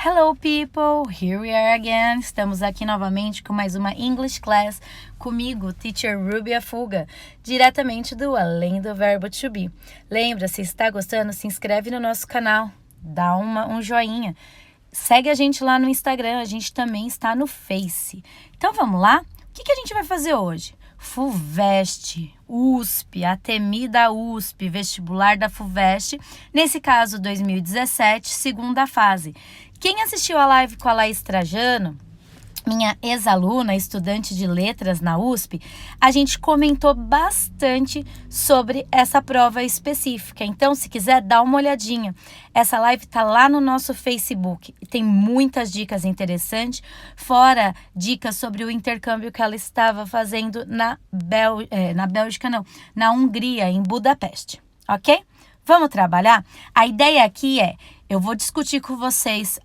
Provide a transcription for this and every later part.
Hello people, here we are again. Estamos aqui novamente com mais uma English Class comigo, Teacher Ruby Fuga, diretamente do Além do Verbo To Be. Lembra, se está gostando, se inscreve no nosso canal, dá um joinha. Segue a gente lá no Instagram, a gente também está no Face. Então vamos lá? O que a gente vai fazer hoje? FUVEST, USP, a temida USP, vestibular da FUVEST, nesse caso 2017, segunda fase. Quem assistiu a live com a Laís Trajano, minha ex-aluna, estudante de letras na USP, a gente comentou bastante sobre essa prova específica. Então, se quiser, dá uma olhadinha. Essa live está lá no nosso Facebook e tem muitas dicas interessantes, fora dicas sobre o intercâmbio que ela estava fazendo na Hungria, em Budapeste, ok? Vamos trabalhar? A ideia aqui eu vou discutir com vocês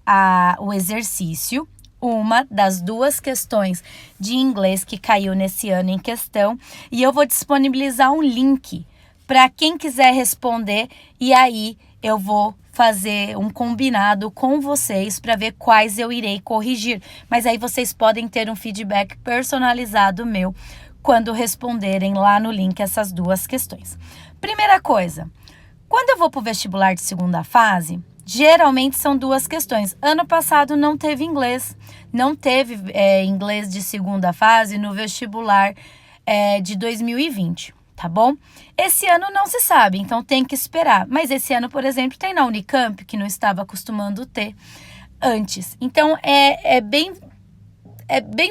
o exercício, uma das duas questões de inglês que caiu nesse ano em questão, e eu vou disponibilizar um link para quem quiser responder, e aí eu vou fazer um combinado com vocês para ver quais eu irei corrigir. Mas aí vocês podem ter um feedback personalizado meu quando responderem lá no link essas duas questões. Primeira coisa, quando eu vou para o vestibular de segunda fase, geralmente são duas questões. Ano passado não teve inglês. Não teve inglês de segunda fase no vestibular de 2020, tá bom? Esse ano não se sabe, então tem que esperar. Mas esse ano, por exemplo, tem na Unicamp, que não estava acostumando ter antes. Então, é bem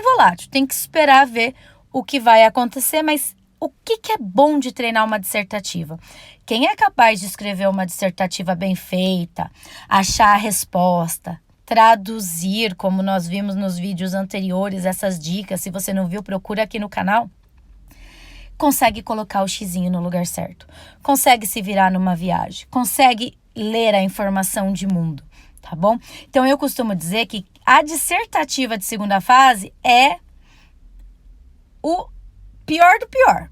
volátil. Tem que esperar ver o que vai acontecer, mas o que é bom de treinar uma dissertativa? Quem é capaz de escrever uma dissertativa bem feita, achar a resposta, traduzir, como nós vimos nos vídeos anteriores, essas dicas, se você não viu, procura aqui no canal, consegue colocar o xizinho no lugar certo, consegue se virar numa viagem, consegue ler a informação de mundo, tá bom? Então, eu costumo dizer que a dissertativa de segunda fase é o pior do pior.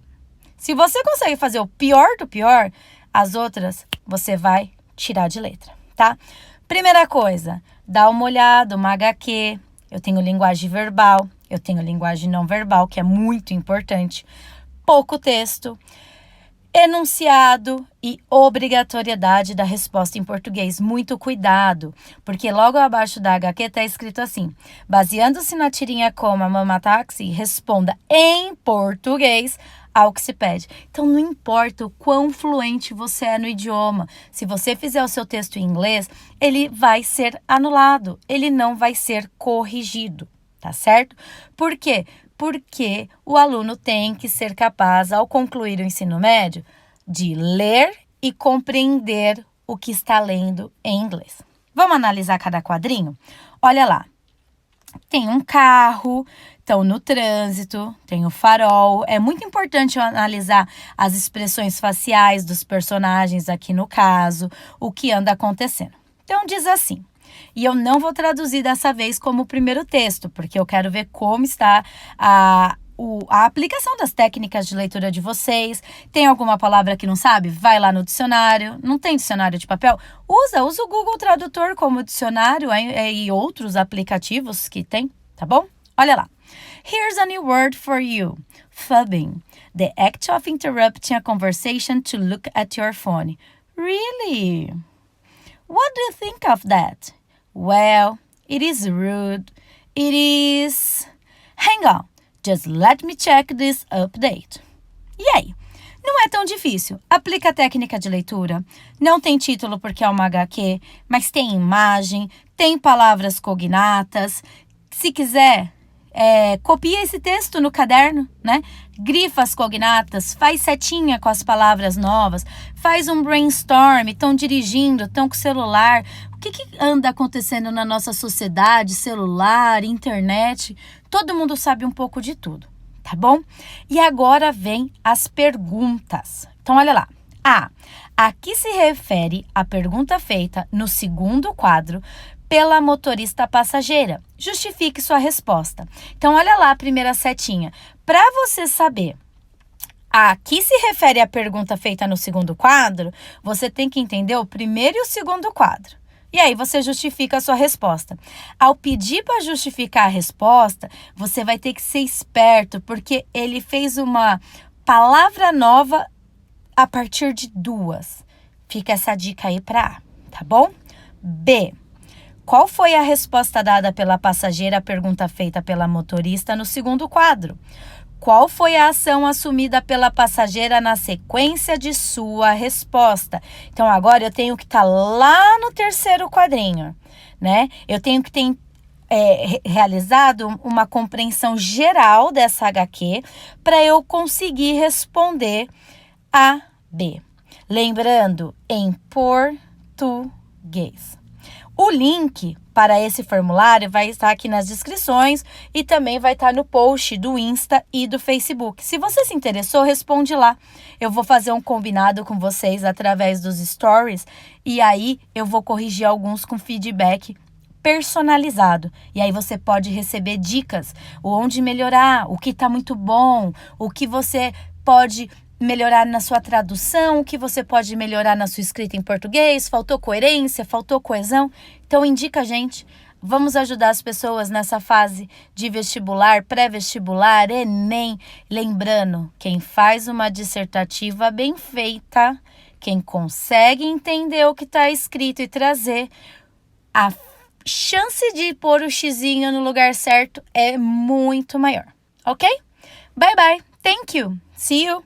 Se você consegue fazer o pior do pior, as outras você vai tirar de letra, tá? Primeira coisa, dá uma olhada, uma HQ. Eu tenho linguagem verbal, eu tenho linguagem não verbal, que é muito importante. Pouco texto, enunciado e obrigatoriedade da resposta em português. Muito cuidado, porque logo abaixo da HQ está escrito assim: baseando-se na tirinha como a Mama Táxi, responda em português ao que se pede. Então, não importa o quão fluente você é no idioma, se você fizer o seu texto em inglês, ele vai ser anulado, ele não vai ser corrigido, tá certo? Por quê? Porque o aluno tem que ser capaz, ao concluir o ensino médio, de ler e compreender o que está lendo em inglês. Vamos analisar cada quadrinho? Olha lá. Tem um carro, estão no trânsito, tem o farol. É muito importante analisar as expressões faciais dos personagens aqui no caso, o que anda acontecendo. Então, diz assim. E eu não vou traduzir dessa vez como o primeiro texto, porque eu quero ver como está a aplicação das técnicas de leitura de vocês. Tem alguma palavra que não sabe? Vai lá no dicionário. Não tem dicionário de papel? Usa o Google Tradutor como dicionário e outros aplicativos que tem, tá bom? Olha lá. Here's a new word for you. Fubbing. The act of interrupting a conversation to look at your phone. Really? What do you think of that? Well, it is rude. It is... Hang on. Just let me check this update. E aí? Não é tão difícil. Aplica a técnica de leitura. Não tem título porque é uma HQ, mas tem imagem, tem palavras cognatas. Se quiser, copia esse texto no caderno, né? Grifa as cognatas, faz setinha com as palavras novas, faz um brainstorm, estão dirigindo, estão com o celular. O que anda acontecendo na nossa sociedade, celular, internet? Todo mundo sabe um pouco de tudo, tá bom? E agora vem as perguntas. Então, olha lá. A que se refere a pergunta feita no segundo quadro pela motorista passageira? Justifique sua resposta. Então, olha lá a primeira setinha. Para você saber a que se refere a pergunta feita no segundo quadro, você tem que entender o primeiro e o segundo quadro. E aí você justifica a sua resposta. Ao pedir para justificar a resposta, você vai ter que ser esperto, porque ele fez uma palavra nova a partir de 2. Fica essa dica aí para A, tá bom? B. Qual foi a resposta dada pela passageira à pergunta feita pela motorista no segundo quadro? Qual foi a ação assumida pela passageira na sequência de sua resposta? Então, agora eu tenho que estar lá no terceiro quadrinho, né? Eu tenho que ter realizado uma compreensão geral dessa HQ para eu conseguir responder a B. Lembrando, em português. O link para esse formulário vai estar aqui nas descrições e também vai estar no post do Insta e do Facebook. Se você se interessou, responde lá. Eu vou fazer um combinado com vocês através dos stories e aí eu vou corrigir alguns com feedback personalizado. E aí você pode receber dicas, onde melhorar, o que está muito bom, o que você pode melhorar na sua tradução, o que você pode melhorar na sua escrita em português, faltou coerência, faltou coesão. Então indica a gente, vamos ajudar as pessoas nessa fase de vestibular, pré-vestibular, Enem. Lembrando, quem faz uma dissertativa bem feita, quem consegue entender o que está escrito e trazer, a chance de pôr o xizinho no lugar certo é muito maior, ok? Bye bye, thank you, see you!